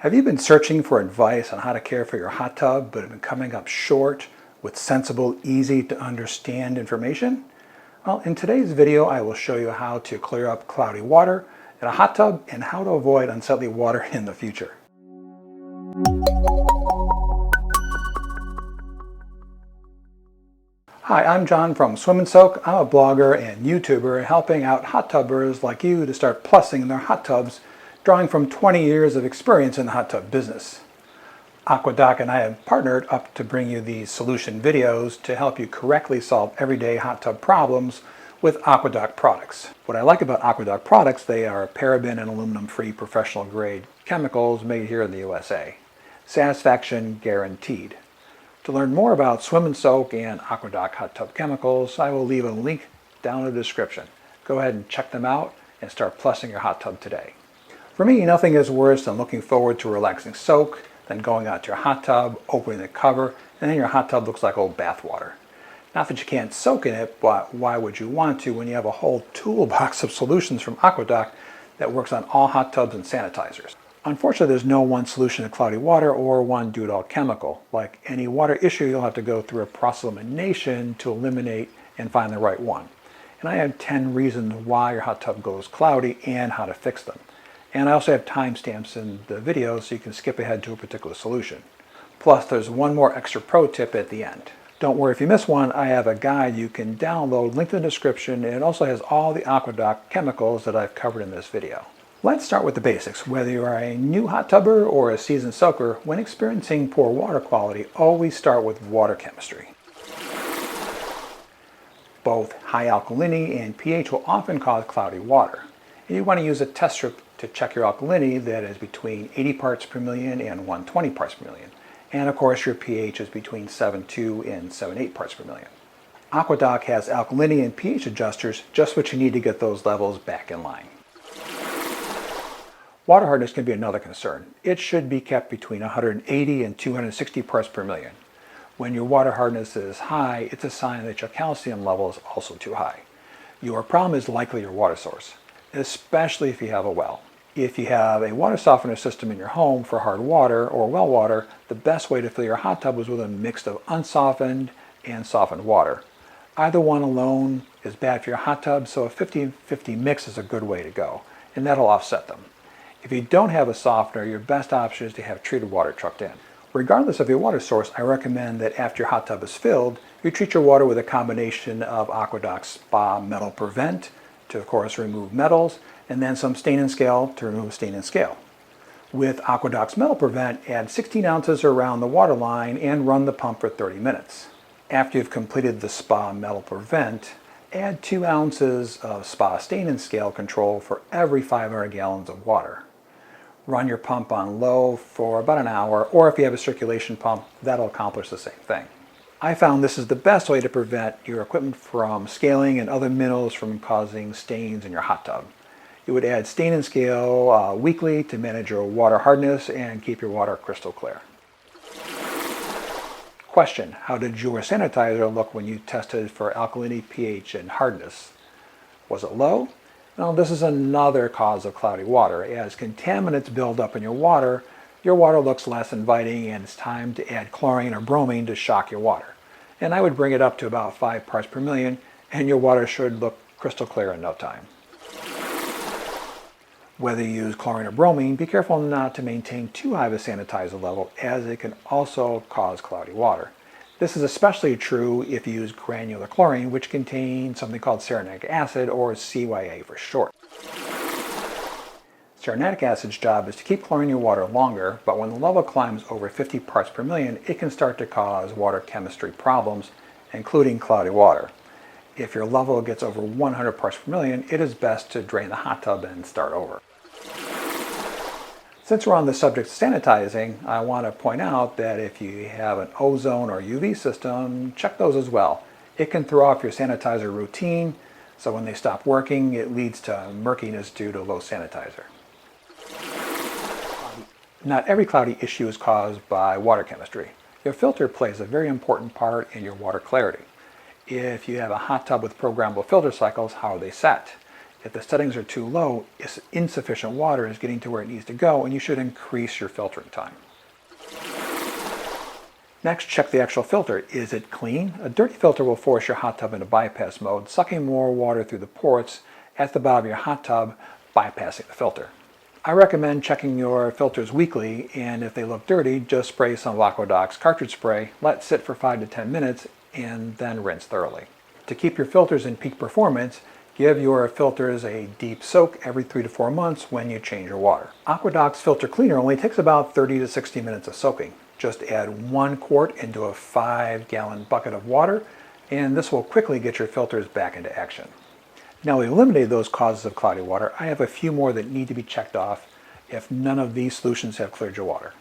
Have you been searching for advice on how to care for your hot tub but have been coming up short with sensible, easy to understand information? Well, in today's video I will show you how to clear up cloudy water in a hot tub and how to avoid unsightly water in the future. Hi, I'm John from Swim and Soak. I'm a blogger and YouTuber helping out hot tubbers like you to start plussing in their hot tubs, drawing from 20 years of experience in the hot tub business. AquaDoc and I have partnered up to bring you these solution videos to help you correctly solve everyday hot tub problems with AquaDoc products. What I like about AquaDoc products, they are paraben and aluminum-free professional grade chemicals made here in the USA. Satisfaction guaranteed. To learn more about Swim and Soak and AquaDoc hot tub chemicals, I will leave a link down in the description. Go ahead and check them out and start plussing your hot tub today. For me, nothing is worse than looking forward to a relaxing soak, then going out to your hot tub, opening the cover, and then your hot tub looks like old bath water. Not that you can't soak in it, but why would you want to when you have a whole toolbox of solutions from AquaDoc that works on all hot tubs and sanitizers? Unfortunately, there's no one solution to cloudy water or one do-it-all chemical. Like any water issue, you'll have to go through a process of elimination to eliminate and find the right one. And I have 10 reasons why your hot tub goes cloudy and how to fix them. And I also have timestamps in the video so you can skip ahead to a particular solution. Plus, there's one more extra pro tip at the end. Don't worry if you miss one, I have a guide you can download, linked in the description, and it also has all the AquaDoc chemicals that I've covered in this video. Let's start with the basics. Whether you are a new hot tubber or a seasoned soaker, when experiencing poor water quality, always start with water chemistry. Both high alkalinity and pH will often cause cloudy water. And you want to use a test strip to check your alkalinity that is between 80 parts per million and 120 parts per million. And of course your pH is between 7.2 and 7.8 parts per million. AquaDoc has alkalinity and pH adjusters, just what you need to get those levels back in line. Water hardness can be another concern. It should be kept between 180 and 260 parts per million. When your water hardness is high, it's a sign that your calcium level is also too high. Your problem is likely your water source, especially if you have a well. If you have a water softener system in your home for hard water or well water, the best way to fill your hot tub is with a mix of unsoftened and softened water. Either one alone is bad for your hot tub, so a 50-50 mix is a good way to go, and that'll offset them. If you don't have a softener, your best option is to have treated water trucked in. Regardless of your water source, I recommend that after your hot tub is filled, you treat your water with a combination of AquaDoc Spa Metal Prevent to, of course, remove metals, and then some stain and scale to remove stain and scale. With AquaDoc's Metal Prevent, add 16 ounces around the water line and run the pump for 30 minutes. After you've completed the Spa Metal Prevent, add 2 ounces of Spa Stain and Scale Control for every 500 gallons of water. Run your pump on low for about an hour, or if you have a circulation pump, that'll accomplish the same thing. I found this is the best way to prevent your equipment from scaling and other minerals from causing stains in your hot tub. You would add stain and scale weekly to manage your water hardness and keep your water crystal clear. Question: how did your sanitizer look when you tested for alkalinity, pH, and hardness? Was it low? Now, this is another cause of cloudy water. As contaminants build up in your water looks less inviting, and it's time to add chlorine or bromine to shock your water. And I would bring it up to about 5 parts per million, and your water should look crystal clear in no time. Whether you use chlorine or bromine, be careful not to maintain too high of a sanitizer level, as it can also cause cloudy water. This is especially true if you use granular chlorine, which contains something called cyanuric acid, or CYA for short. Cyanuric acid's job is to keep chlorine in your water longer, but when the level climbs over 50 parts per million, it can start to cause water chemistry problems, including cloudy water. If your level gets over 100 parts per million, it is best to drain the hot tub and start over. Since we're on the subject of sanitizing, I want to point out that if you have an ozone or UV system, check those as well. It can throw off your sanitizer routine, so when they stop working, it leads to murkiness due to low sanitizer. Not every cloudy issue is caused by water chemistry. Your filter plays a very important part in your water clarity. If you have a hot tub with programmable filter cycles, how are they set? If the settings are too low, insufficient water is getting to where it needs to go, and you should increase your filtering time. Next, check the actual filter. Is it clean? A dirty filter will force your hot tub into bypass mode, sucking more water through the ports at the bottom of your hot tub, bypassing the filter. I recommend checking your filters weekly, and if they look dirty, just spray some of AquaDoc's cartridge spray, let it sit for 5 to 10 minutes, and then rinse thoroughly. To keep your filters in peak performance, give your filters a deep soak every 3 to 4 months when you change your water. AquaDoc's filter cleaner only takes about 30 to 60 minutes of soaking. Just add 1 quart into a 5-gallon bucket of water, and this will quickly get your filters back into action. Now we eliminated those causes of cloudy water. I have a few more that need to be checked off if none of these solutions have cleared your water.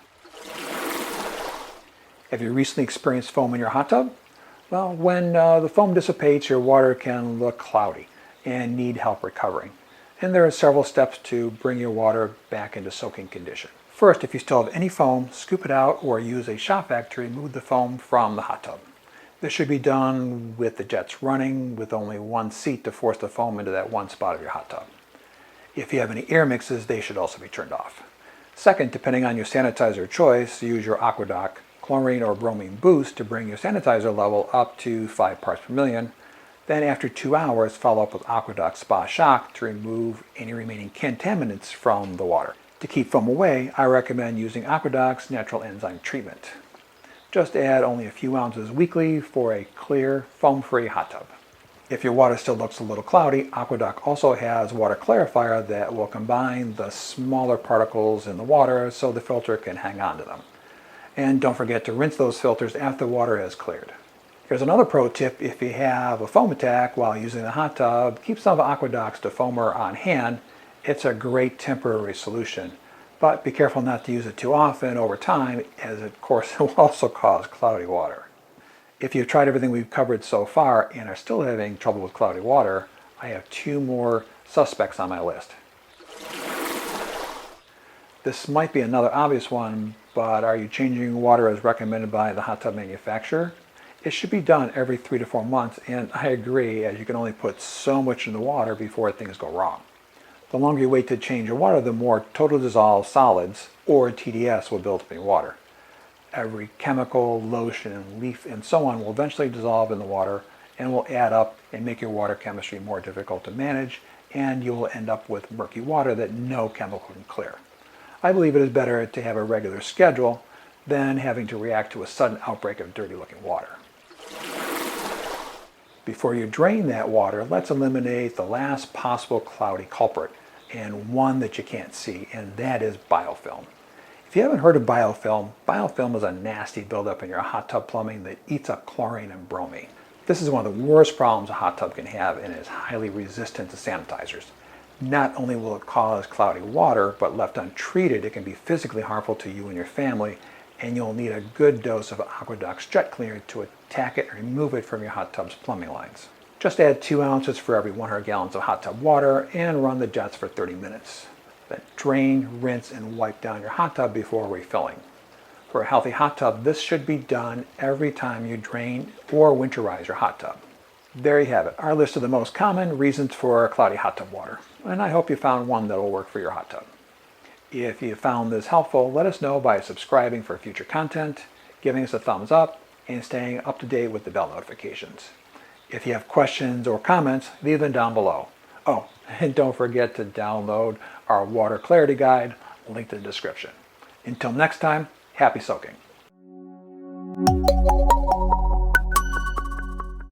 Have you recently experienced foam in your hot tub? Well, when the foam dissipates, your water can look cloudy and need help recovering. And there are several steps to bring your water back into soaking condition. First, if you still have any foam, scoop it out or use a shop vac to remove the foam from the hot tub. This should be done with the jets running with only 1 seat to force the foam into that one spot of your hot tub. If you have any air mixes, they should also be turned off. Second, depending on your sanitizer choice, use your AquaDoc chlorine or bromine boost to bring your sanitizer level up to 5 parts per million. Then after 2 hours, follow up with AquaDoc Spa Shock to remove any remaining contaminants from the water. To keep foam away, I recommend using AquaDoc's natural enzyme treatment. Just add only a few ounces weekly for a clear, foam-free hot tub. If your water still looks a little cloudy, AquaDoc also has water clarifier that will combine the smaller particles in the water so the filter can hang on to them. And don't forget to rinse those filters after the water has cleared. Here's another pro tip: if you have a foam attack while using the hot tub, keep some of AquaDoc's defoamer on hand. It's a great temporary solution, but be careful not to use it too often over time, as of course it will also cause cloudy water. If you've tried everything we've covered so far and are still having trouble with cloudy water, I have 2 more suspects on my list. This might be another obvious one, but are you changing water as recommended by the hot tub manufacturer? It should be done every 3 to 4 months, and I agree, as you can only put so much in the water before things go wrong. The longer you wait to change your water, the more total dissolved solids, or TDS, will build up in your water. Every chemical, lotion, leaf, and so on will eventually dissolve in the water and will add up and make your water chemistry more difficult to manage, and you will end up with murky water that no chemical can clear. I believe it is better to have a regular schedule than having to react to a sudden outbreak of dirty-looking water. Before you drain that water, let's eliminate the last possible cloudy culprit, and one that you can't see, and that is BioFilm. If you haven't heard of BioFilm, BioFilm is a nasty buildup in your hot tub plumbing that eats up chlorine and bromine. This is one of the worst problems a hot tub can have, and is highly resistant to sanitizers. Not only will it cause cloudy water, but left untreated, it can be physically harmful to you and your family, and you'll need a good dose of AquaDoc's jet cleaner to attack it and remove it from your hot tub's plumbing lines. Just add 2 ounces for every 100 gallons of hot tub water and run the jets for 30 minutes. Then drain, rinse, and wipe down your hot tub before refilling. For a healthy hot tub, this should be done every time you drain or winterize your hot tub. There you have it, our list of the most common reasons for cloudy hot tub water. And I hope you found one that will work for your hot tub. If you found this helpful, let us know by subscribing for future content, giving us a thumbs up, and staying up to date with the bell notifications. If you have questions or comments, leave them down below. Oh, and don't forget to download our water clarity guide, linked in the description. Until next time, happy soaking.